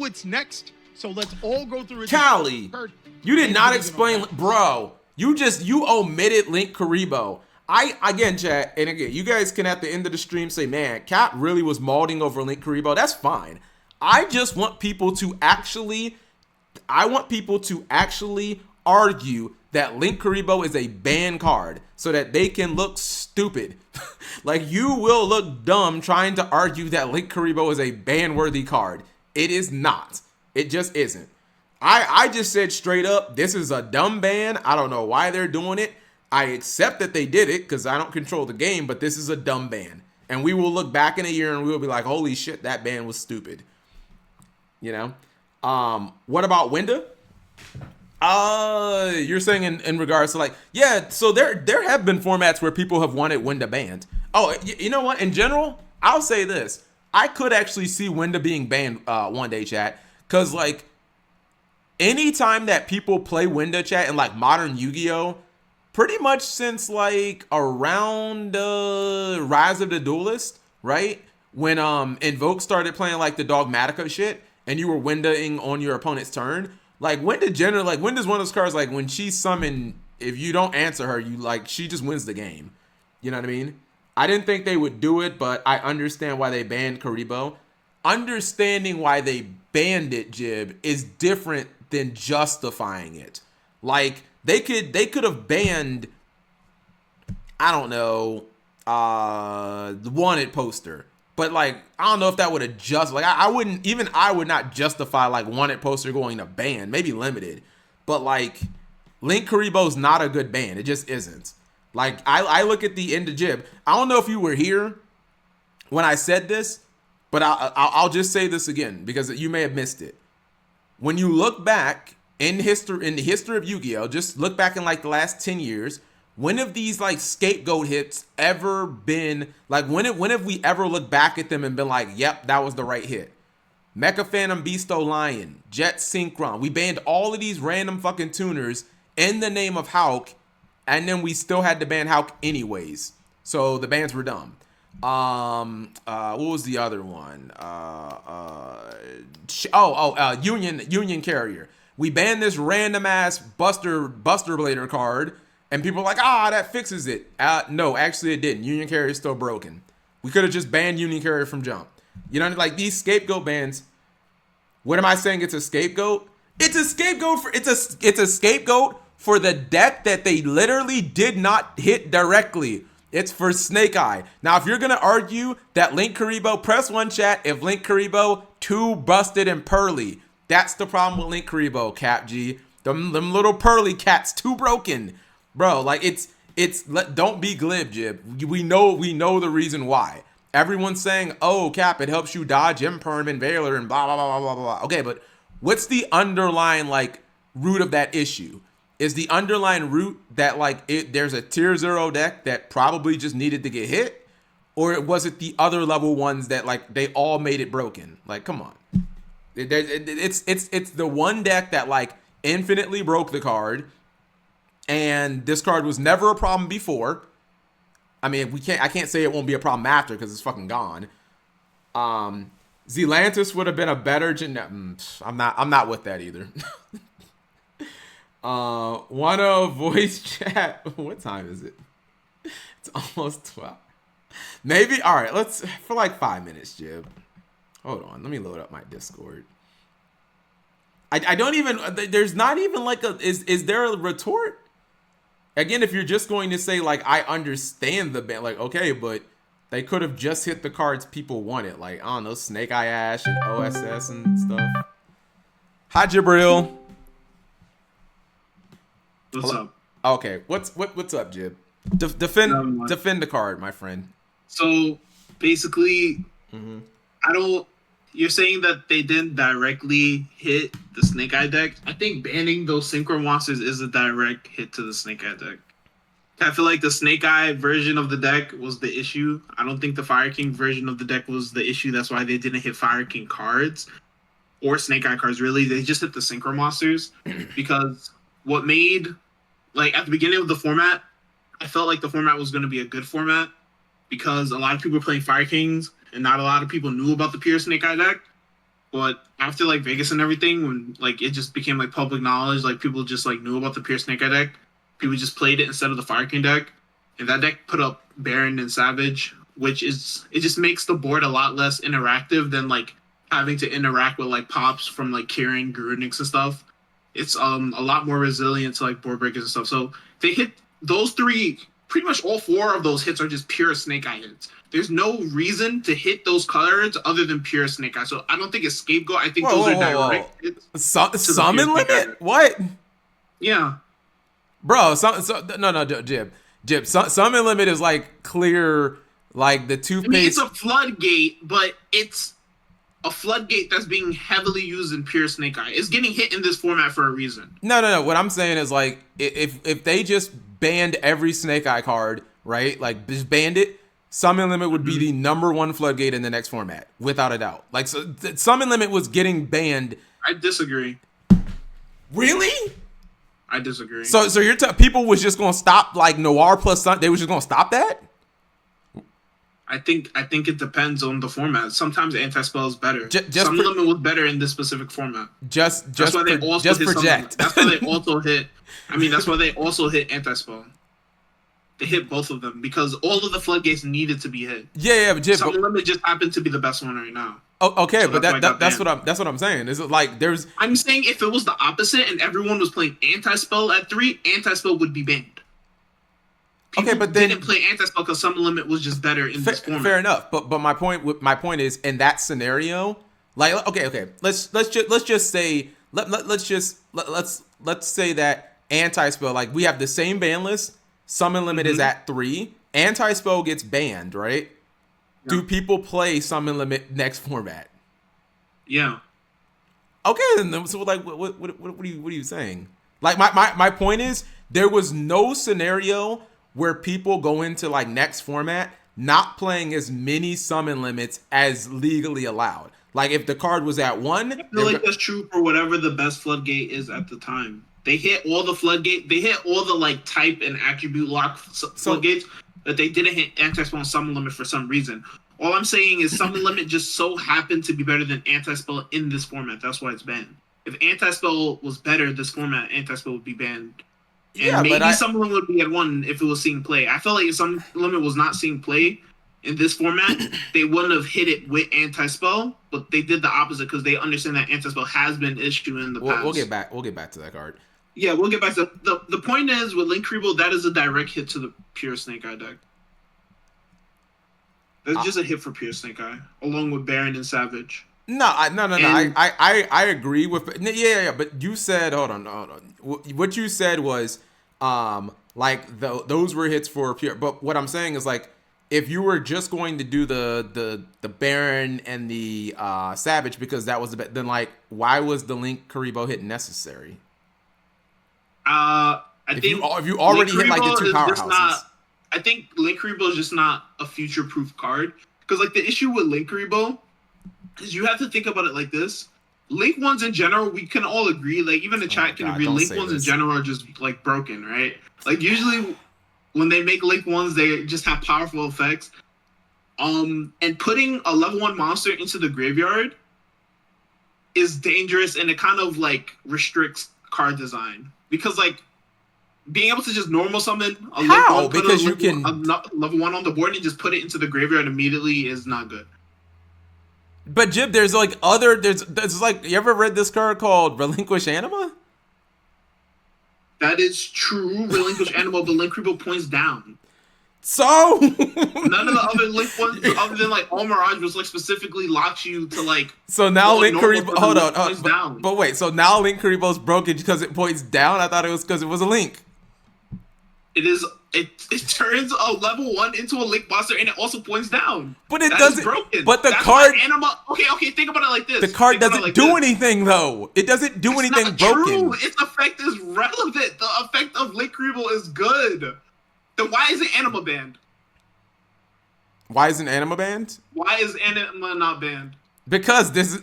what's next. So let's all go through it. Callie, you did not explain, bro. You omitted Linkuriboh. Again, chat, and again, you guys can at the end of the stream say, man, Cap really was mauling over Linkuriboh. That's fine. I just want people to actually argue that Linkuriboh is a ban card so that they can look stupid. Like, you will look dumb trying to argue that Linkuriboh is a ban-worthy card. It is not. It just isn't. I just said straight up, this is a dumb ban. I don't know why they're doing it. I accept that they did it because I don't control the game, but this is a dumb ban. And we will look back in a year and we'll be like, holy shit, that ban was stupid. You know? What about Winda? You're saying in regards to like, yeah, so there have been formats where people have wanted Winda banned. Oh, you know what? In general, I'll say this. I could actually see Winda being banned one day, chat. Because, like, anytime that people play Winda, chat, in, like, modern Yu-Gi-Oh!, pretty much since, like, around Rise of the Duelist, right? When Invoke started playing, like, the Dogmatica shit, and you were Windaing on your opponent's turn, like, Winda's one of those cards, like, when she's summoned, if you don't answer her, she just wins the game. You know what I mean? I didn't think they would do it, but I understand why they banned Kuriboh. Understanding why they banned it, Jib, is different than justifying it. Like, they could have banned, I don't know, the Wanted poster. But, like, I don't know if that would have I would not justify, like, Wanted poster going to ban. Maybe limited. But, like, Linkuriboh's not a good ban. It just isn't. Like, I look at the end of Jib. I don't know if you were here when I said this, but I'll just say this again because you may have missed it. When you look back in the history of Yu-Gi-Oh!, just look back in, like, the last 10 years, when have these, like, scapegoat hits ever been, like, when have we ever looked back at them and been like, yep, that was the right hit? Mecha Phantom Beasto Lion, Jet Synchron. We banned all of these random fucking tuners in the name of Hulk, and then we still had to ban Hulk anyways. So the bans were dumb. What was the other one? Union Carrier. We banned this random ass Buster Blader card, and people are like, that fixes it. No, actually it didn't. Union Carrier is still broken. We could have just banned Union Carrier from jump. You know, like these scapegoat bans. What am I saying? It's a scapegoat. It's a scapegoat for the deck that they literally did not hit directly. It's for Snake Eye. Now, if you're going to argue that Linkuriboh, press 1 chat if Linkuriboh too busted and pearly. That's the problem with Linkuriboh, Cap G. Them little pearly cats too broken. Bro, like don't be glib, Jib. We know the reason why. Everyone's saying, oh, Cap, it helps you dodge Imperm and Veiler and blah, blah, blah, blah, blah, blah. Okay, but what's the underlying, like, root of that issue? Is the underlying root that, like, there's a tier 0 deck that probably just needed to get hit? Or was it the other level ones that, like, they all made it broken? Like, come on. It's the one deck that, like, infinitely broke the card. And this card was never a problem before. I mean, I can't say it won't be a problem after because it's fucking gone. Zelantis would have been a better I'm not with that either. Wanna voice chat? What time is it? It's almost 12. Maybe. All right, let's for like 5 minutes, Jib. Hold on, let me load up my Discord. I don't even. There's not even like a. Is there a retort? Again, if you're just going to say, like, I understand the ban, like, okay, but they could have just hit the cards people wanted. Like, I don't know, Snake Eye Ash and OSS and stuff. Hi, Jibril. What's up? Okay, what's up, Jib? Defend the card, my friend. So, basically, you're saying that they didn't directly hit the Snake Eye deck. I think banning those Synchro Monsters is a direct hit to the Snake Eye deck. I feel like the Snake Eye version of the deck was the issue. I don't think the Fire King version of the deck was the issue. That's why they didn't hit Fire King cards or Snake Eye cards, really. They just hit the Synchro Monsters because what made, like, at the beginning of the format, I felt like the format was going to be a good format because a lot of people were playing Fire Kings and not a lot of people knew about the pure Snake Eye deck. But after like Vegas and everything, when like it just became like public knowledge, like people just like knew about the Pure Snake Eye deck. People just played it instead of the Fire King deck, and that deck put up Baron and Savage, which is it just makes the board a lot less interactive than like having to interact with like pops from like Kieran, Grunix and stuff. It's a lot more resilient to like board breakers and stuff. So they hit those three, pretty much all four of those hits are just pure Snake Eye hits. There's no reason to hit those cards other than pure Snake Eye. So I don't think it's Scapegoat. I think those are direct hits. Summon limit? What? Yeah. Bro, no, Jib. Summon limit is like clear, like the toothpaste. I mean, it's a floodgate, but it's a floodgate that's being heavily used in pure Snake Eye. It's getting hit in this format for a reason. No. What I'm saying is like if they just banned every Snake Eye card, right? Like just banned it, Summon Limit would be the #1 floodgate in the next format, without a doubt. Like so, Summon Limit was getting banned. I disagree. Really? I disagree. So you're people was just gonna stop like Noir plus Sun? They was just gonna stop that? I think it depends on the format. Sometimes anti-spell is better. Summon Limit was better in this specific format. That's why they also project. That's why they also hit. I mean, that's why they also hit anti-spell. They hit both of them because all of the floodgates needed to be hit. Yeah, but Summon Limit just happened to be the best one right now. Oh, okay, So but that's what I'm saying. Is it like there's? I'm saying if it was the opposite and everyone was playing anti-spell at 3, anti-spell would be banned. People okay, but then didn't play anti-spell because Summon Limit was just better in this format. Fair enough, but my point is in that scenario, like okay, let's just say let's say that anti-spell, like we have the same ban list. Summon Limit is at 3. Anti-spell gets banned, right? Yeah. Do people play Summon Limit next format? Yeah. Okay, then so like what are you saying? Like my point is there was no scenario where people go into like next format not playing as many Summon Limits as legally allowed. Like if the card was at 1, I feel like that's true for whatever the best floodgate is at the time. They hit all the floodgate. They hit all the like type and attribute lock floodgates, but they didn't hit anti-spell and Summon Limit for some reason. All I'm saying is Summon Limit just so happened to be better than anti-spell in this format. That's why it's banned. If anti-spell was better this format, anti-spell would be banned. And yeah, maybe Summon Limit would be at 1 if it was seeing play. I felt like if Summon Limit was not seeing play in this format, they wouldn't have hit it with anti-spell, but they did the opposite because they understand that anti-spell has been an issue in the past. We'll get back to that card. Yeah, we'll get back to the point is with Linkuriboh, that is a direct hit to the pure Snake Eye deck. That's just a hit for pure Snake Eye, along with Baron and Savage. No. I agree with yeah. But you said hold on. What you said was like those were hits for pure. But what I'm saying is like if you were just going to do the Baron and the Savage because that was the then like why was the Linkuriboh hit necessary? I think if you already hit like the 2 powerhouses. I think Linkuriboh is just not a future-proof card. Because, like, the issue with Linkuriboh is you have to think about it like this. Link 1s in general, we can all agree, like, even the chat can agree, Link 1s in general are just, like, broken, right? Like, usually when they make Link 1s, they just have powerful effects. And putting a level 1 monster into the graveyard is dangerous, and it kind of, like, restricts card design. Because, like, being able to just normal summon a level 1, because you can level 1 on the board and just put it into the graveyard immediately is not good. But Jib, there's like there's like you ever read this card called Relinquish Anima? That is true, Relinquish Anima, but Linkuriboh points down. So none of the other Link ones, other than like All Mirage, was like specifically locks you to like. So now Linkuriboh, hold on, but wait. So now Linkuriboh's broken because it points down. I thought it was because it was a link. It is. It turns a level 1 into a link monster, and it also points down. But it doesn't. Broken. But That's card. Anima. Okay. Think about it like this. The card doesn't do anything though. It doesn't do anything not broken. True. Its effect is relevant. The effect of Linkuriboh is good. Then why is it Anima banned? Why isn't Anima banned? Why is Anima not banned? Because it's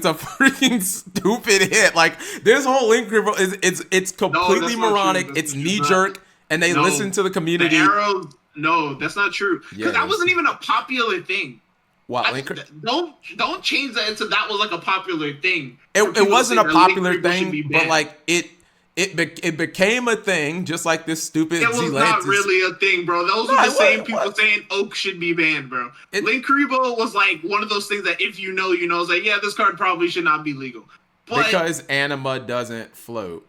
a freaking stupid hit. Like this whole Linkuriboh is it's completely moronic. It's knee jerk, and they listen to the community. The arrows. No, that's not true. Because that wasn't even a popular thing. What, don't change that into that was like a popular thing. It wasn't a popular Linkuriboh should be thing, but banned. like it became a thing, just like this stupid. It was not Zealantis. really a thing, bro. Those No, were it the same wasn't. people What? saying Oak should be banned, bro. It- Linkuriboh was like one of those things that if you know, you know. It's like, yeah, this card probably should not be legal. But Because anima doesn't float.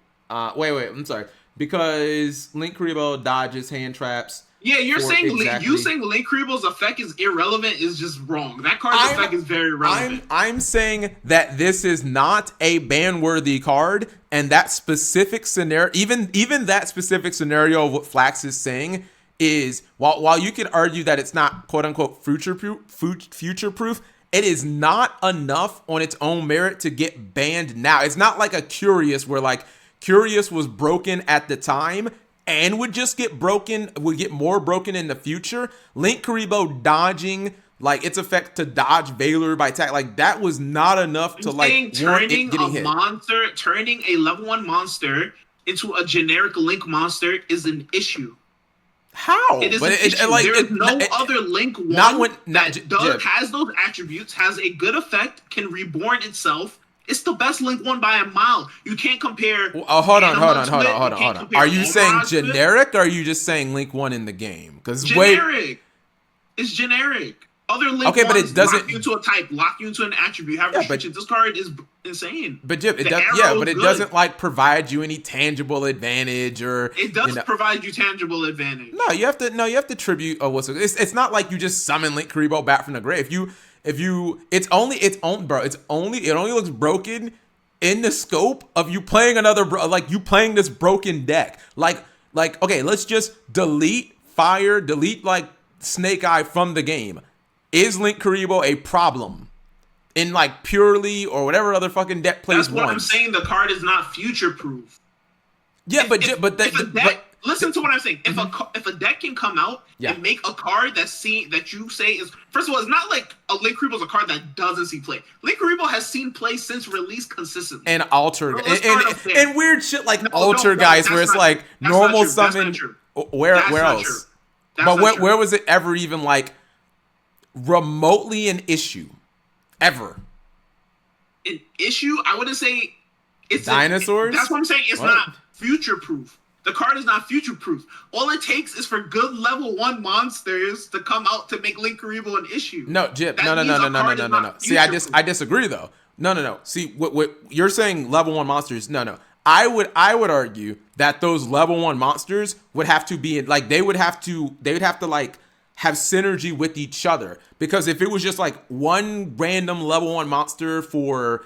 Wait, I'm sorry. Because Linkuriboh dodges hand traps. yeah, you're for saying exactly- you saying Linkuriboh's effect is irrelevant is just wrong. That card's effect is very relevant. I'm saying that this is not a ban-worthy card, and that specific scenario, even that specific scenario of what Flax is saying is, while you could argue that it's not quote unquote future proof, it is not enough on its own merit to get banned now. It's not like a Curious where like Curious was broken at the time and would just get broken, would get more broken in the future. Linkuriboh dodging like its effect to dodge Valor by attack, like that was not enough to like warrant it turning getting a hit. monster, turning a level 1 monster into a generic Link monster is an issue. How? It is But an issue. like, There's no other Link one that has those attributes, has a good effect, can reborn itself. It's the best Link one by a mile. You can't compare. Hold on. Anima to it. You can't compare Are you saying Oberon to it. generic, or are you just saying Link 1 in the game? Because Generic. It's generic. Other Link Okay, but it ones doesn't- lock you into a type, lock you into an attribute, have Yeah, restrictions. This card is insane. But Jip, it The does, arrow yeah, is but it good. doesn't like provide you any tangible advantage, or It does you know- provide you tangible advantage. No, you have to tribute. Oh, it's not like you just summon Linkuriboh back from the grave. It only looks broken in the scope of you playing you playing this broken deck. Like okay, let's just delete like Snake Eye from the game. Is Linkuriboh a problem in like purely or whatever other fucking deck plays That's what I'm once? saying. The card is not future proof. Yeah, but Listen to what I'm saying. If a deck can come out Yeah. and make a card that you say is, first of all, it's not like a Linkuriboh is a card that doesn't see play. Linkuriboh has seen play since release consistently. and alter Bro, let's start up there. and weird shit like No, alter no, guys that's where it's not- like that's not normal true. That's not summon. true. Where That's not else? true. That's But not true. where was it ever even like remotely an issue? Ever? An issue? I wouldn't say it's Dinosaurs? That's what I'm saying. It's What? not future proof. The card is not future proof. All it takes is for good level 1 monsters to come out to make Linkuriboh an issue. No, Jip. That No. means a card is not See, I future-proof. disagree though. No. See, what you're saying, level 1 monsters. No. I would argue that those level 1 monsters would have to be like they would have to like have synergy with each other, because if it was just like one random level 1 monster for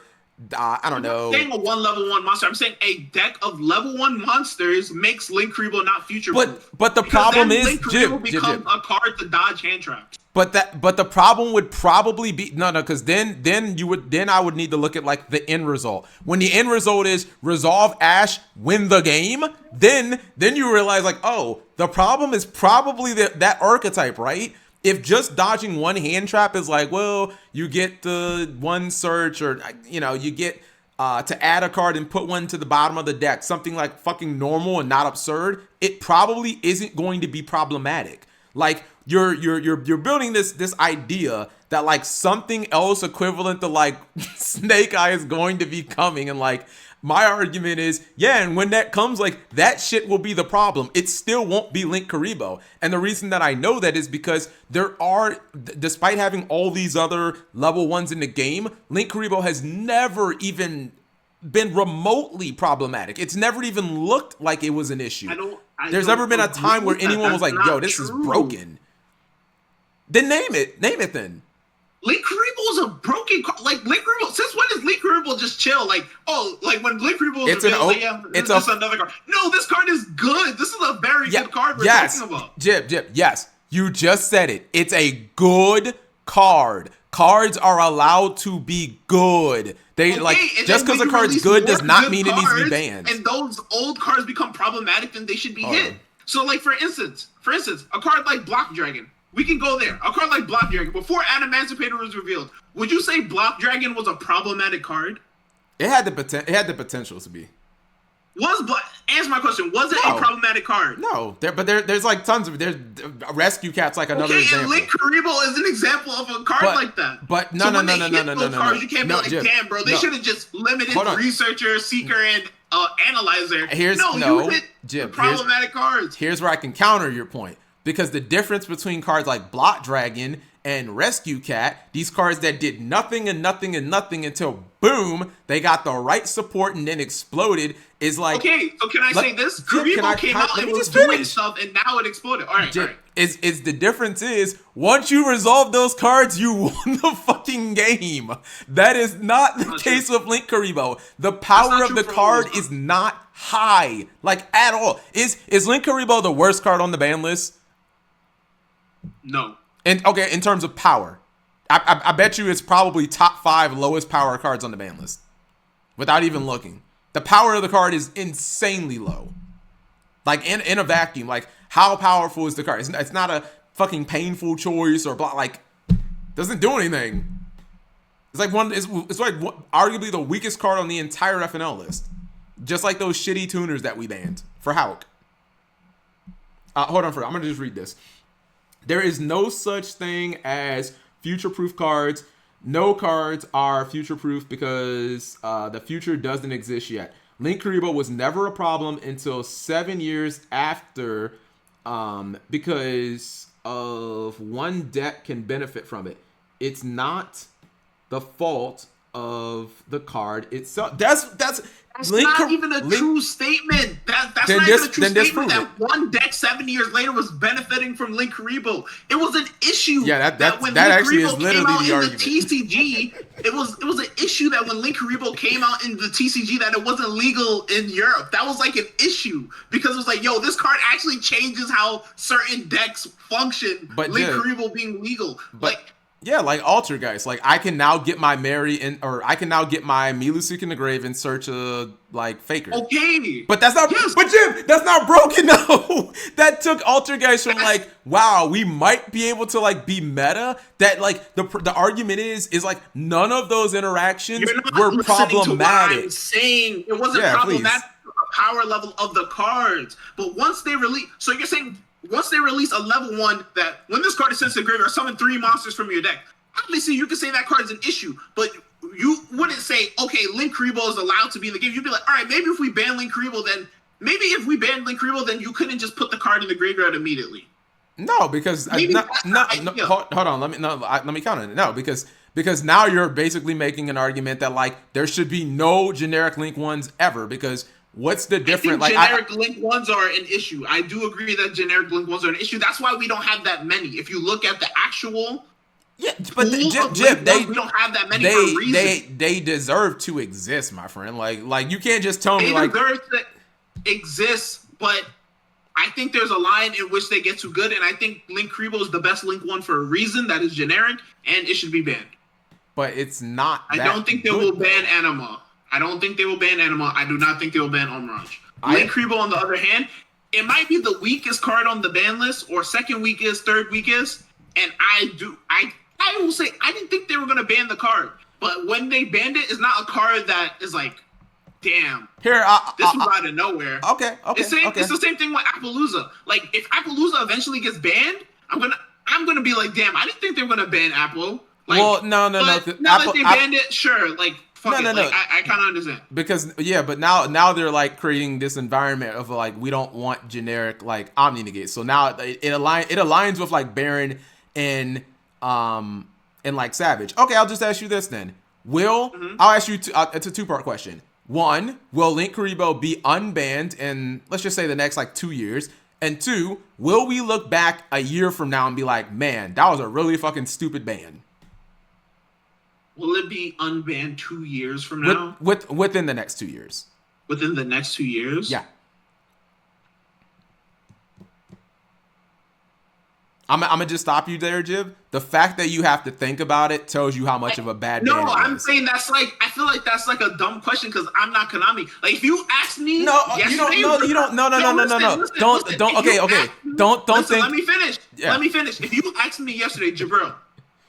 I don't know. I'm saying a one level 1 monster. I'm saying a deck of level 1 monsters makes Linkuriboh not future proof. But the problem is, Linkuriboh Jib, becomes a card to dodge hand traps. But the problem would probably be because then I would need to look at like the end result. When the end result is resolve Ash, win the game, then you realize like, oh, the problem is probably that archetype, right? If just dodging one hand trap is like, well, you get the one search, or you get to add a card and put one to the bottom of the deck, something like fucking normal and not absurd, it probably isn't going to be problematic. Like you're building this idea that like something else equivalent to like Snake Eye is going to be coming, and like my argument is, yeah, and when that comes, like that shit will be the problem. It still won't be Linkuriboh. And the reason that I know that is because there are, despite having all these other level 1s in the game, Linkuriboh has never even been remotely problematic. It's never even looked like it was an issue. There's never been a time where anyone was like, yo, this is broken. Then name it then. Linkuriboh is a broken card. Like Linkuriboh, since when is Linkuriboh just chill? Like, oh, like when Linkuriboh is it's just another card. No, this card is good. This is a very good card we're talking about. Jib, yes. You just said it. It's a good card. Cards are allowed to be good. They just because a card's good does not mean it needs to be banned. And those old cards become problematic, then they should be hit. So like for instance, a card like Block Dragon. We can go there. A card like Block Dragon, before Animancipator was revealed, would you say Block Dragon was a problematic card? It had the potential to be. Answer my question. Was it No. a problematic card? No, there's like tons of there's Rescue Cat's like another Okay, example. and Linkuriboh is an example of a card like that. But no, so no, when no, they no, hit no, no, those no, cards, no. you can't No, be like, Jib, damn, bro. They no. should have just limited Hold on. researcher, seeker, and analyzer. No, you hit Jib, problematic cards. Here's where I can counter your point. Because the difference between cards like Blot Dragon and Rescue Cat, these cards that did nothing and nothing and nothing until boom, they got the right support and then exploded, is like... Okay, so can I say this? Jib, Kuriboh came out let and me was just doing finish. stuff, and now it exploded. All right, all right. Is the difference is once you resolve those cards, you won the fucking game. That is not the case with Linkuriboh. The power of the card is not high, like at all. Is Linkuriboh the worst card on the ban list? No. And okay, in terms of power, I bet you it's probably top 5 lowest power cards on the ban list, without even looking. The power of the card is insanely low. Like in a vacuum, like how powerful is the card? It's not a fucking painful choice or blah. Like doesn't do anything. It's like arguably the weakest card on the entire FNL list. Just like those shitty tuners that we banned for Hawk. Hold on, I'm gonna just read this. There is no such thing as future-proof cards. No cards are future-proof because the future doesn't exist yet. Linkuriboh was never a problem until 7 years after because of one deck can benefit from it. It's not the fault of the card itself. That's not even a true statement. That's not even a true statement. That one deck 7 years later was benefiting from Linkuriboh. It was an issue. Yeah, that when actually is Linkuriboh literally came out the in argument. The TCG, it was an issue that when Linkuriboh came out in the TCG that it wasn't legal in Europe. That was like an issue because it was like, yo, this card actually changes how certain decks function. But Linkuriboh being legal, yeah, like Altergeist. Like I can now get my I can now get my Milusic in the grave in search of like Faker. Okay. But that's not but Jim, that's not broken though. That took Altergeist from like, wow, we might be able to like be meta. That like the argument is like none of those interactions were problematic. I'm saying it wasn't problematic power level of the cards. But once they release, so you're saying once they release a level 1 that when this card is sent to the graveyard, summon 3 monsters from your deck, obviously you could say that card is an issue, but you wouldn't say, okay, Linkuriboh is allowed to be in the game. You'd be like, all right, maybe if we ban Linkuriboh, then you couldn't just put the card in the graveyard immediately. No, because hold on, let me counter it. No, because now you're basically making an argument that like there should be no generic Link ones ever because what's the difference? I think generic Link ones are an issue. I do agree that generic Link ones are an issue. That's why we don't have that many. If you look at the actual but Jib, we don't have that many for a reason. They deserve to exist, my friend. Like you can't just tell me like they deserve to exist, but I think there's a line in which they get too good, and I think Linkuriboh is the best Link one for a reason that is generic, and it should be banned. But it's not. I don't think they will ban Anima. I don't think they will ban Anima. I do not think they will ban Omrange. Linkuriboh, on the other hand, it might be the weakest card on the ban list, or second weakest, third weakest, and I will say I didn't think they were going to ban the card, but when they banned it, it's not a card that is like, damn, this was out of nowhere. Okay. It's the same thing with Appaloosa. Like, if Appaloosa eventually gets banned, I'm gonna be like, damn, I didn't think they were gonna ban Apple. Like, well, no. Now that they banned it, sure, like, fuck it. Like, I kind of understand. Because but now they're like creating this environment of like we don't want generic like Omni Negate. So now it aligns with like Baron and like Savage. Okay, I'll just ask you this then. I'll ask you it's a 2-part question. 1, will Linkuriboh be unbanned in, let's just say, the next like 2 years? And 2, will we look back a year from now and be like, man, that was a really fucking stupid ban? Will it be unbanned 2 years from now? Within the next 2 years. Within the next 2 years? Yeah. I'm gonna just stop you there, Jib. The fact that you have to think about it tells you how much of a bad ban it is. I'm saying that's like, I feel like that's like a dumb question because I'm not Konami. Like, if you ask me, Don't. Okay. Think. Let me finish. Yeah. Let me finish. If you asked me yesterday, Jabril,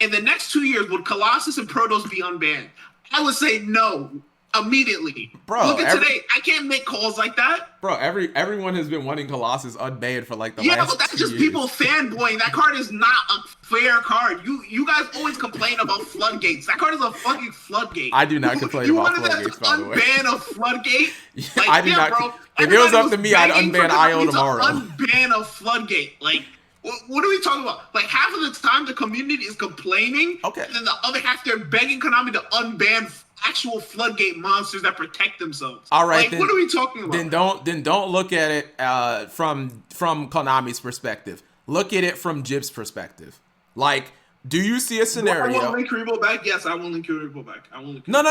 in the next 2 years, would Colossus and Protoss be unbanned? I would say no. immediately. Bro, Look at today. I can't make calls like that. Bro, everyone has been wanting Colossus unbanned for like the Yeah, last but that's 2 just years. people fanboying. That card is not a fair card. You guys always complain about floodgates. That card is a fucking floodgate. I do not complain about floodgates, by the way. You wanted to unban a floodgate? Like, I do not. bro. If it was up to Everybody me, I'd begging unban for IO Konami to tomorrow. Unban a floodgate. Like, what are we talking about? Like, half of the time the community is complaining, Okay. and then the other half they're begging Konami to unban actual floodgate monsters that protect themselves. All right, like, then, what are we talking about? Then don't look at it from Konami's perspective. Look at it from Jib's perspective. Like, do you see a scenario? I want Linkuriboh back. Yes, I want Linkuriboh back. I want. No.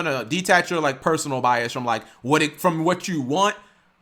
No. Detach your like personal bias from like from what you want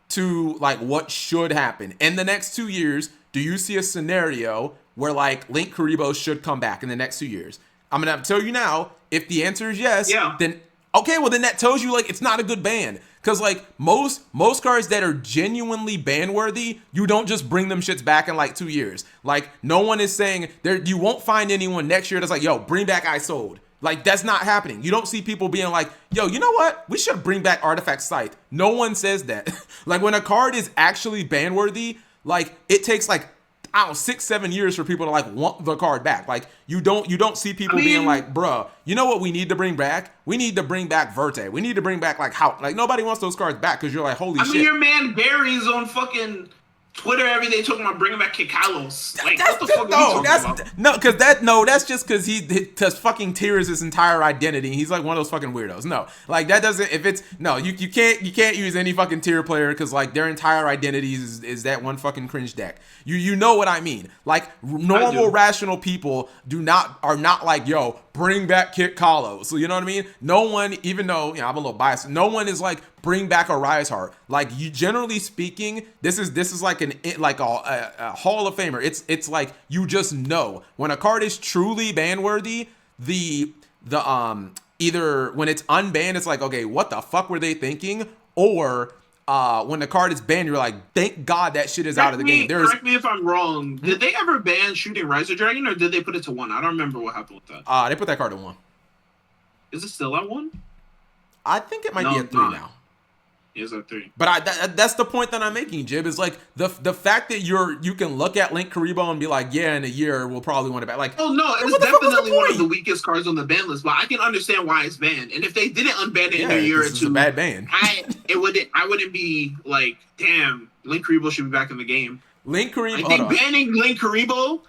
to like what should happen in the next 2 years. Do you see a scenario where like Linkuriboh should come back in the next 2 years? I'm gonna tell you now. If the answer is yes, then okay. Well, then that tells you like it's not a good ban. Cause like most cards that are genuinely ban worthy, you don't just bring them shits back in like 2 years. Like no one is saying there. You won't find anyone next year that's like, yo, bring back I Sold. Like that's not happening. You don't see people being like, yo, you know what? We should bring back Artifact Scythe. No one says that. Like when a card is actually ban worthy, like it takes like, I don't know, 6-7 years for people to like want the card back. Like you don't see people being like, bruh, you know what we need to bring back? We need to bring back Verte. We need to bring back like how like nobody wants those cards back because you're like, holy shit. I mean, your man Barry's on fucking Twitter every day talking about bringing back Kikalos. Like what the fuck are we talking about? That's just because he just fucking tears his entire identity. He's like one of those fucking weirdos. No, like that doesn't. If it's no, you can't use any fucking tier player because like their entire identity is that one fucking cringe deck. You know what I mean? Like normal rational people are not like, yo, bring back Kit Kalos. So you know what I mean? No one, even though I'm a little biased, no one is like bring back a Rise Heart. Like you, generally speaking, this is like a Hall of Famer. It's like you just know when a card is truly ban worthy. The either when it's unbanned, it's like, okay, what the fuck were they thinking? Or when the card is banned, you're like, thank God that shit is out of the game. Correct me if I'm wrong. Did they ever ban shooting Riser Dragon, or did they put it to 1? I don't remember what happened with that. They put that card at 1. Is it still at 1? I think it might be at 3 now. Is at 3. But that's the point that I'm making, Jib, is like the fact that you can look at Linkuriboh and be like, yeah, in a year we'll probably want it back. Like, oh no, it's definitely one of the weakest cards on the ban list, but I can understand why it's banned. And if they didn't unban it in a year or two, it's a bad ban. I wouldn't be like, damn, Linkuriboh should be back in the game. Linkuriboh. I think banning Linkuriboh,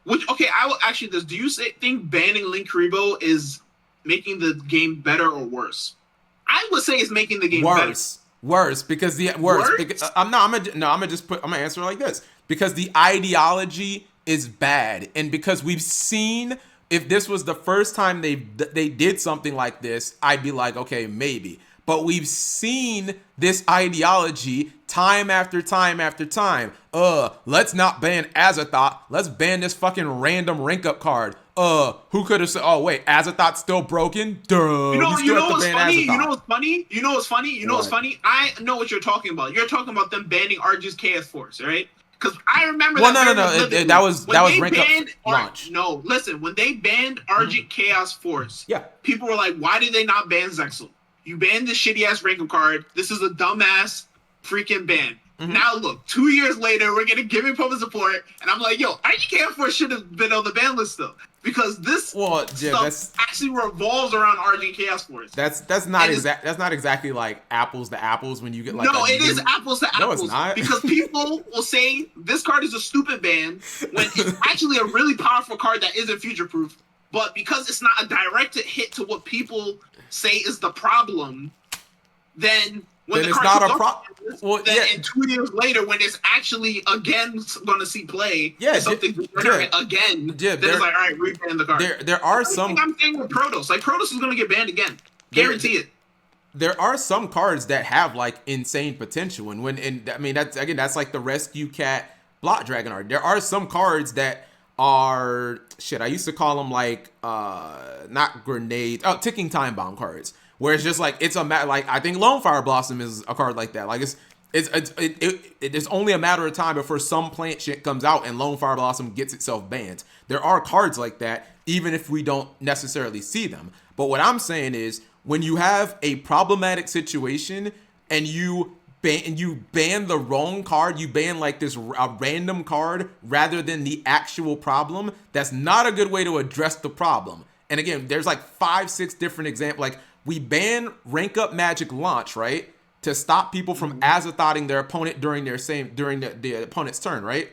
which I will actually this. Do you think banning Linkuriboh is making the game better or worse? I would say it's making the game worse. Better. Worse because because I'm gonna answer it like this, because the ideology is bad, and because we've seen, if this was the first time they did something like this, I'd be like, okay, maybe. But we've seen this ideology time after time after time. Let's not ban Azathoth. Let's ban this fucking random rank up card. Who could have said, oh wait, Azathoth's still broken? Duh. You know what's funny? You know what's funny? I know what you're talking about. You're talking about them banning RG's Chaos Force, right? Because I remember that was rank up launch. No, listen, when they banned RG Chaos Force, people were like, why did they not ban Zexal? You banned this shitty ass rank up card. This is a dumbass freaking ban. Mm-hmm. Now look, 2 years later, we're getting giving public support, and I'm like, yo, RG Chaos Force should have been on the ban list still. Because this stuff actually revolves around RG Chaos Force. That's not exactly like apples to apples when you get like. No, it is apples to apples. No, it's not. Because people will say this card is a stupid ban when it's actually a really powerful card that isn't future proof. But because it's not a direct hit to what people say is the problem, then when the it's card not a problem. And 2 years later, when it's actually again going to see play, something different again, then it's like, all right, reban the card. There are some. I'm saying with Protoss, like Protoss is going to get banned again, guarantee it. There are some cards that have like insane potential, and I mean that's like the Rescue Cat Blot Dragon art. There are some cards that are I used to call them like not grenades, ticking time bomb cards. Where it's just like it's a like I think Lone Fire Blossom is a card like that. Like it's only a matter of time before some plant shit comes out and Lone Fire Blossom gets itself banned. There are cards like that, even if we don't necessarily see them. But what I'm saying is, when you have a problematic situation and you ban the wrong card, you ban like this a random card rather than the actual problem, that's not a good way to address the problem. And again, there's like 5-6 different examples. Like we ban rank up magic launch, right? To stop people from azathotting their opponent during the opponent's turn, right?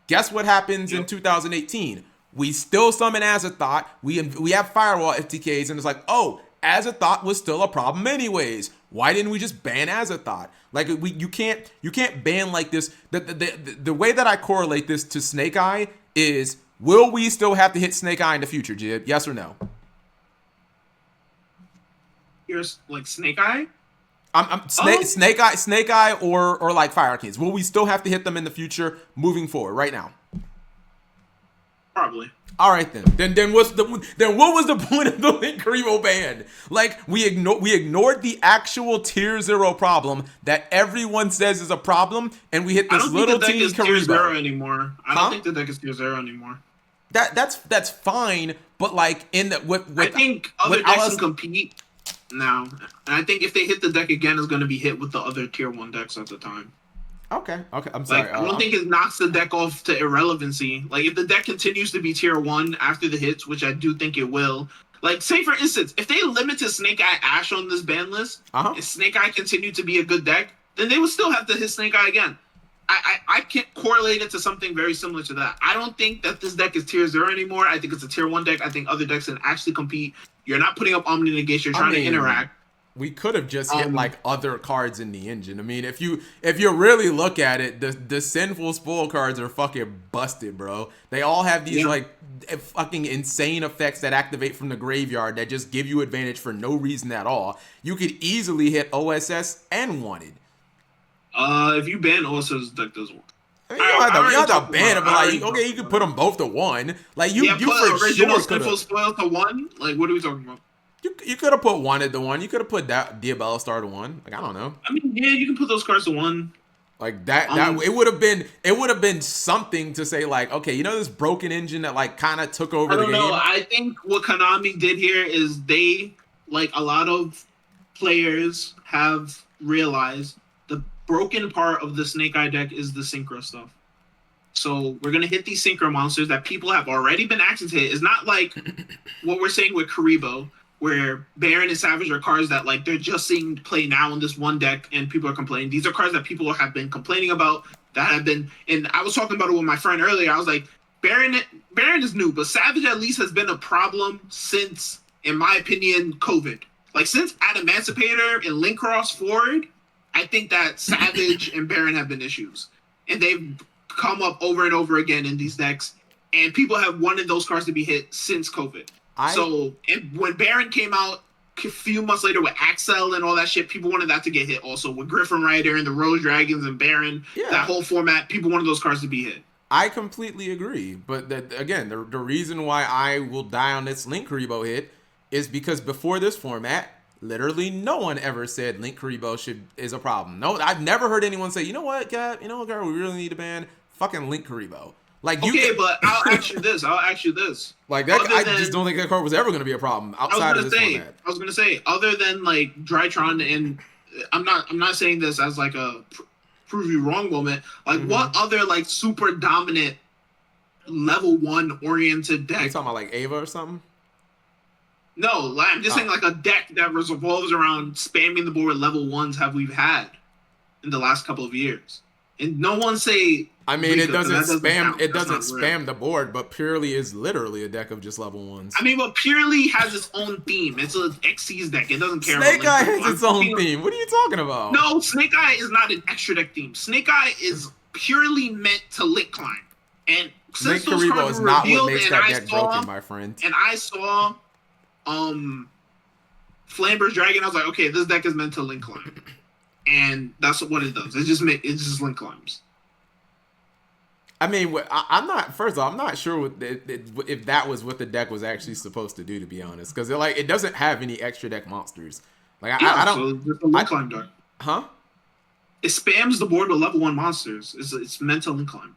Guess what happens in 2018? We still summon Azathot. We have firewall FTKs, and it's like, oh, Azathot was still a problem anyways. Why didn't we just ban Azathot? Like you can't ban like this. The way that I correlate this to Snake Eye is, will we still have to hit Snake Eye in the future, Jib? Yes or no? Here's like Snake Eye. Snake Eye, or like Fire Kings. Will we still have to hit them in the future, moving forward, right now? Probably. All right then what was the point of the Linkuriboh ban? Like we ignored the actual tier 0 problem that everyone says is a problem, and we hit this little teeny Kuriboh. Tier 0 anymore. I don't think the deck is tier 0 anymore. That's fine, but like I think other decks can compete now, and I think if they hit the deck again, it's going to be hit with the other tier 1 decks at the time. Okay, I'm sorry. Like, I don't think it knocks the deck off to irrelevancy. Like, if the deck continues to be tier 1 after the hits, which I do think it will. Like, say for instance, if they limited Snake Eye Ash on this ban list, if Snake Eye continued to be a good deck, then they would still have to hit Snake Eye again. I can't correlate it to something very similar to that. I don't think that this deck is tier 0 anymore. I think it's a tier 1 deck. I think other decks can actually compete. You're not putting up Omni Negation. You're trying to interact. We could have just hit like other cards in the engine. I mean, if you really look at it, the sinful spoil cards are fucking busted, bro. They all have these like fucking insane effects that activate from the graveyard that just give you advantage for no reason at all. You could easily hit OSS and Wanted. If you ban OSS, deck does work. I mean, you don't have to ban it, but like, okay, you could put them both to 1. Like you put original sinful spoil to 1. Like, what are we talking about? You could have put Wanted to 1. You could have put that Diabella Star to 1. Like, I don't know. I mean, yeah, you can put those cards to 1. Like that it would have been something to say, like, okay, you know, this broken engine that like kind of took over the game. I don't know. I think what Konami did here is they, like a lot of players have realized, the broken part of the Snake Eye deck is the synchro stuff. So we're going to hit these synchro monsters that people have already been asking to hit. It's not like what we're saying with Kuriboh, where Baron and Savage are cards that like they're just seeing play now in this one deck and people are complaining. These are cards that people have been complaining about, that have been, and I was talking about it with my friend earlier. I was like, Baron is new, but Savage at least has been a problem since, in my opinion, COVID. Like since Adamantipator and Link Cross forward, I think that Savage and Baron have been issues. And they've come up over and over again in these decks, and people have wanted those cards to be hit since COVID. So and when Baron came out a few months later with Axel and all that shit, people wanted that to get hit also. With Griffin Rider and the Rose Dragons and Baron, that whole format, people wanted those cards to be hit. I completely agree. But again, the reason why I will die on this Linkuriboh hit is because before this format, literally no one ever said Linkuriboh is a problem. No, I've never heard anyone say, you know what, Cap, we really need to ban fucking Linkuriboh. Like, but I'll ask you this. Like that, I just don't think that card was ever going to be a problem outside of this format. I was going to say, other than like Drytron, and I'm not saying this as like a prove you wrong moment. Like, what other like super dominant level 1 oriented deck? You talking about like Ava or something? No, like, I'm just saying like a deck that revolves around spamming the board with level 1s have we had in the last couple of years. And no one say. I mean, Rika, it doesn't spam the board, but Purely is literally a deck of just level 1s. I mean, but Purely has its own theme. It's an Xyz deck. It doesn't care. Snake Eye has its own theme. What are you talking about? No, Snake Eye is not an extra deck theme. Snake Eye is purely meant to Link climb. And since those cards were revealed, and I saw, broken, my friend. And I saw, Flamber's Dragon, I was like, okay, this deck is meant to Link climb. And that's what it does. It's just Link climbs. I mean, I'm not. First of all, I'm not sure if that was what the deck was actually supposed to do. To be honest, because it doesn't have any extra deck monsters. Like I don't. So it's a Link climb deck. Huh? It spams the board with level 1 monsters. It's meant to Link climb.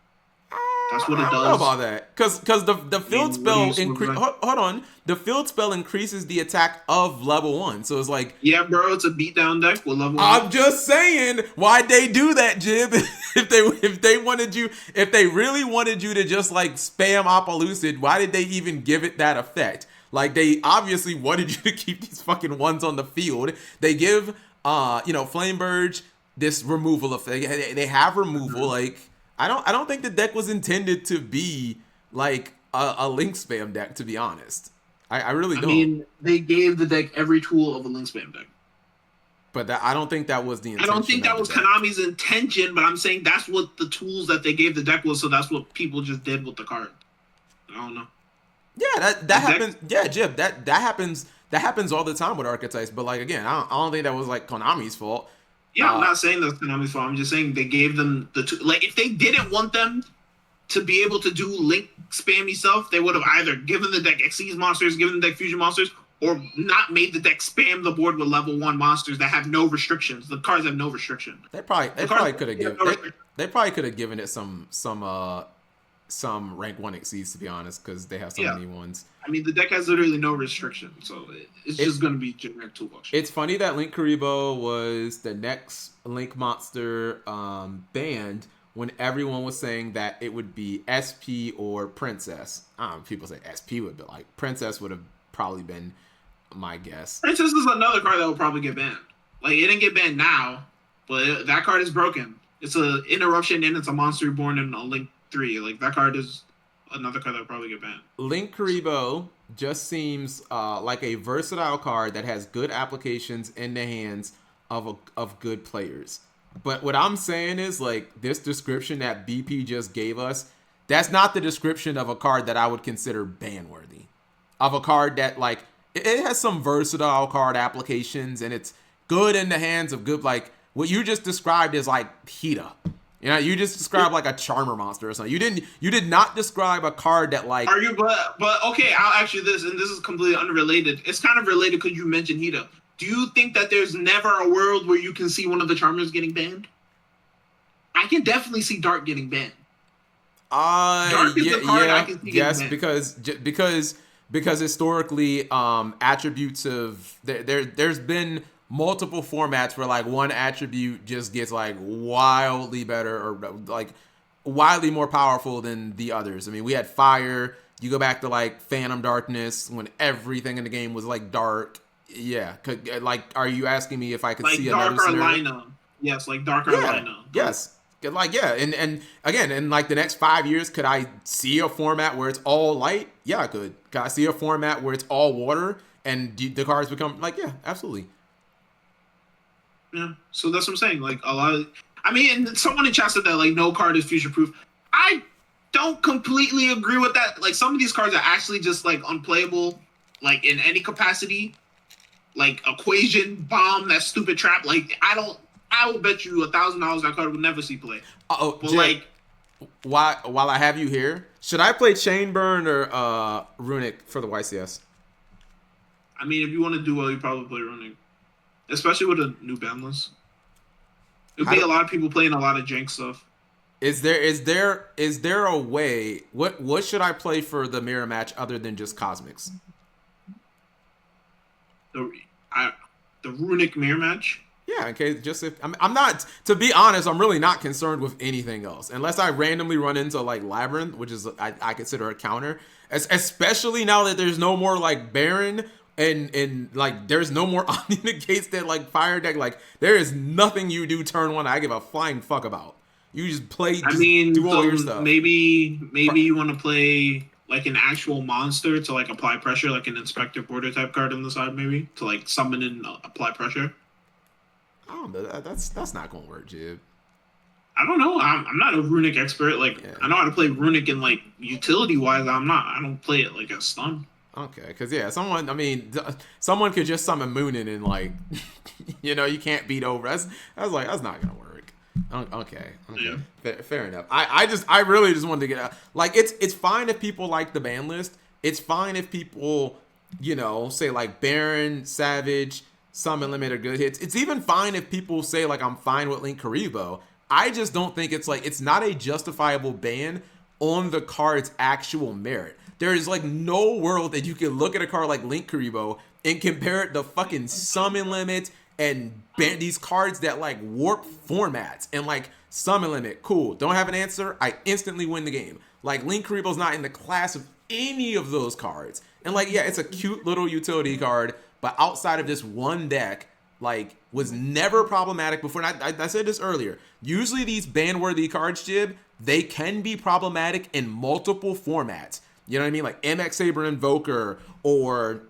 That's what it I don't does. know about that, because the field spell what do you- hold on, the field spell increases the attack of level 1, so it's like, Yeah, bro, it's a beatdown deck with level I'm 1. just saying, why'd they do that, Jib? If they really wanted you to just like spam Apollucid, why did they even give it that effect? Like, they obviously wanted you to keep these fucking ones on the field. They give Flamebird this removal effect. They have removal. Like, I don't think the deck was intended to be like a link spam deck, to be honest. I really don't. I mean, they gave the deck every tool of a link spam deck. But I don't think that was the I intention. don't think that of was the deck. Konami's intention, but I'm saying that's what the tools that they gave the deck was, so that's what people just did with the card. I don't know. Yeah, that happens. Yeah, Jib, that happens. That happens all the time with archetypes. But like, again, I don't think that was like Konami's fault. Yeah, I'm not saying that's Konami's fault. I'm just saying they gave them the like, if they didn't want them to be able to do link spammy stuff, they would have either given the deck Xyz monsters, given the deck fusion monsters, or not made the deck spam the board with level 1 monsters that have no restrictions. The cards have no restriction. They probably could have given they probably could have given it some rank 1 exceeds, to be honest, because they have so many ones. I mean, the deck has literally no restriction, so it's just going to be generic toolbox. It's funny that Linkuriboh was the next Link monster banned when everyone was saying that it would be SP or Princess. People say SP would be like, Princess would have probably been my guess. Princess is another card that will probably get banned. Like, it didn't get banned now, but that card is broken. It's an interruption and it's a monster born in a Link 3. Like, that card is another card that will probably get banned. Linkuriboh just seems like a versatile card that has good applications in the hands of good players. But what I'm saying is, like, this description that BP just gave us, that's not the description of a card that I would consider ban-worthy. Of a card that, like, it has some versatile card applications, and it's good in the hands of good, like, what you just described is like Hita. You know, you just described like a Charmer monster or something. You did not describe a card that, like... Are you, but okay, I'll ask you this, and this is completely unrelated. It's kind of related because you mentioned Hita. Do you think that there's never a world where you can see one of the Charmers getting banned? I can definitely see Dark getting banned. Dark is the card I can see getting banned. Because historically, attributes of there's been multiple formats where like one attribute just gets like wildly better or like wildly more powerful than the others. I mean, we had Fire. You go back to like Phantom Darkness when everything in the game was like dark. Yeah, like, are you asking me if I could like see another scenario? Lina? Yes, like Dark Lina. Yes. Like, yeah, and again, in like the next 5 years, could I see a format where it's all light? Yeah, I could. Could I see a format where it's all water and the cards become like, yeah, absolutely. Yeah, so that's what I'm saying. Like, a lot of, I mean, and someone in chat said that like no card is future proof. I don't completely agree with that. Like, some of these cards are actually just like unplayable, like in any capacity. Like Equation, Bomb, that stupid trap. Like, I will bet you $1,000 that card would never see play. Oh, but Jay, like, while I have you here, should I play Chainburn or Runic for the YCS? I mean, if you want to do well, you probably play Runic, especially with a new ban list. It'd be a lot of people playing a lot of jank stuff. Is there a way? What should I play for the mirror match other than just Cosmics? The Runic mirror match. Yeah, okay. Just if I'm not, to be honest, I'm really not concerned with anything else unless I randomly run into like Labyrinth, which is I consider a counter, especially now that there's no more like Baron and like there's no more Omni negates that like fire deck. Like, there is nothing you do turn one I give a flying fuck about. You just play. Do all your stuff. Maybe you want to play like an actual monster to like apply pressure, like an Inspector Border type card on the side, maybe to like summon and apply pressure. Oh, that's not gonna work, Jib. I don't know. I'm not a Runic expert. Like, yeah. I know how to play Runic in like utility wise. I don't play it like a stun. Okay, because yeah, someone could just summon Moonin and like, you can't beat over. That's not gonna work. Okay. Yeah. Fair enough. I really just wanted to get out. Like, it's fine if people like the ban list. It's fine if people, say like Baron, Savage, Summon Limit are good hits. It's even fine if people say like I'm fine with Linkuriboh. I just don't think it's not a justifiable ban on the card's actual merit. There is like no world that you can look at a card like Linkuriboh and compare it to fucking summon limit and ban these cards that like warp formats and like summon limit. Cool. Don't have an answer. I instantly win the game. Like Linkuriboh's not in the class of any of those cards. And like, yeah, it's a cute little utility card, but outside of this one deck, like, was never problematic before. And I said this earlier. Usually these ban-worthy cards, Jib, they can be problematic in multiple formats. You know what I mean? Like MX Saber Invoker or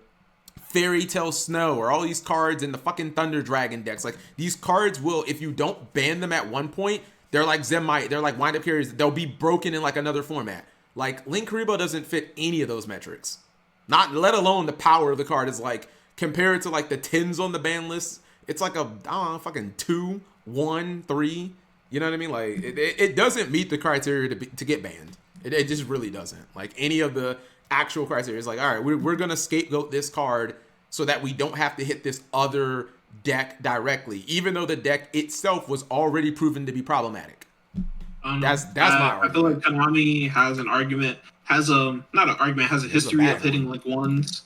Fairy Tale Snow or all these cards in the fucking Thunder Dragon decks. Like, these cards will, if you don't ban them at one point, they're like Zemite, they're like wind-up carriers. They'll be broken in like another format. Like, Linkuriboh doesn't fit any of those metrics. Not let alone the power of the card is like, compared to like the 10s on the ban list, it's like a, I don't know, fucking 2, 1, 3. You know what I mean? Like, it doesn't meet the criteria to get banned. It just really doesn't. Like, any of the actual criteria is like, all right, we're going to scapegoat this card so that we don't have to hit this other deck directly, even though the deck itself was already proven to be problematic. That's my argument. I feel like Konami has an argument, has a history of hitting Link ones,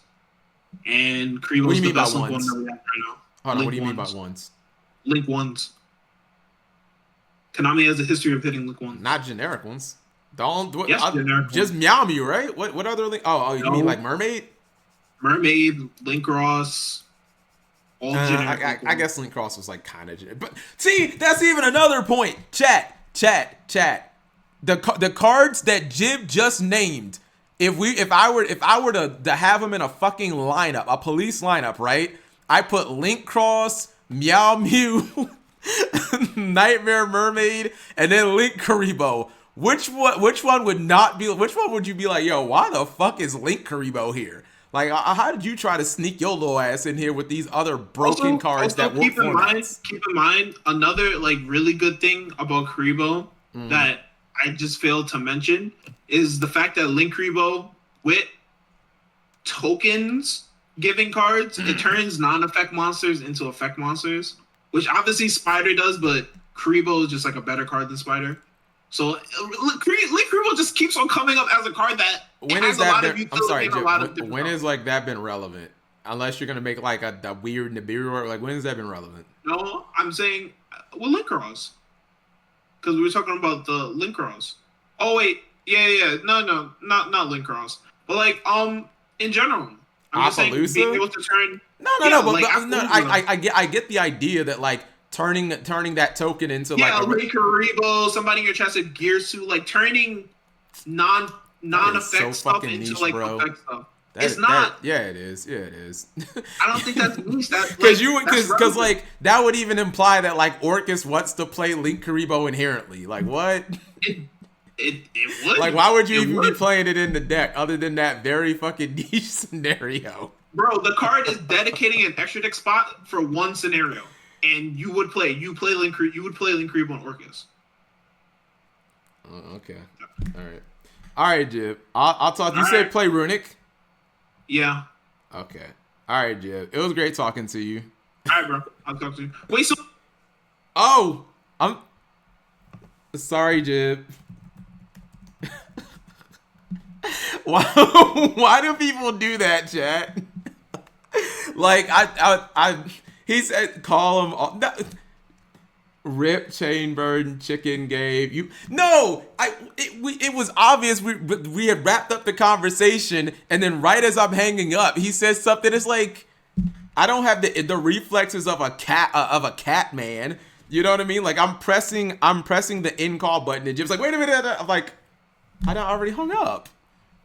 and Kuriboh's the best one that we have right now. Hold on, what do you mean by ones? Link ones. Konami has a history of hitting Link ones. Not generic ones. Generic just ones. Meow Mew, right? What other Link? Oh, you mean like Mermaid? Mermaid, Link Ross. All generic. I guess Link Cross was like kind of generic. But see, that's even another point. Chat. The cards that Jib just named, if I were to have them in a fucking lineup, a police lineup, right? I put Link Cross, Meow Mew, Nightmare Mermaid, and then Linkuriboh. Which one would not be? Which one would you be like, yo, why the fuck is Linkuriboh here? Like, how did you try to sneak your little ass in here with these other broken cards that work formats? Keep in mind, another like really good thing about Kuriboh that I just failed to mention is the fact that Linkuriboh with tokens giving cards, it turns non-effect monsters into effect monsters, which obviously Spider does, but Kuriboh is just like a better card than Spider. So Linkuriboh just keeps on coming up as a card that when has is that a lot been, of utility. I'm sorry, and a lot of when is like that been relevant? Unless you're gonna make like a weird Nibiru, like when has that been relevant? No, I'm saying Linkuros, because we were talking about the Linkuros. Oh wait, yeah, no, not Linkuros, but like in general, I'm just saying being able to turn. I get the idea that like turning that token into like a Linkuriboh, somebody in your chest at Gear Suit, like turning non-effect stuff into like effect stuff. It is. I don't think that's niche. Because like that would even imply that like Orcus wants to play Linkuriboh inherently. Like what? It would. Like why would you even be playing it in the deck other than that very fucking niche scenario? Bro, the card is dedicating an extra deck spot for one scenario. And you would play Linkuriboh and Orcus. Oh, okay. All right, Jib. I'll talk. You said play Runic? Yeah. Okay. All right, Jib. It was great talking to you. All right, bro. I'll talk to you. Wait, so... Oh! I'm... Sorry, Jib. Why do people do that, chat? Like, he said, call him all. No, Rip Chainbird Chicken gave you. No, it was obvious. We had wrapped up the conversation, and then right as I'm hanging up, he says something. It's like I don't have the reflexes of a cat man. You know what I mean? Like I'm pressing the end call button, and Jim's like, wait a minute. I'm like, I already hung up.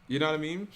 You know what I mean?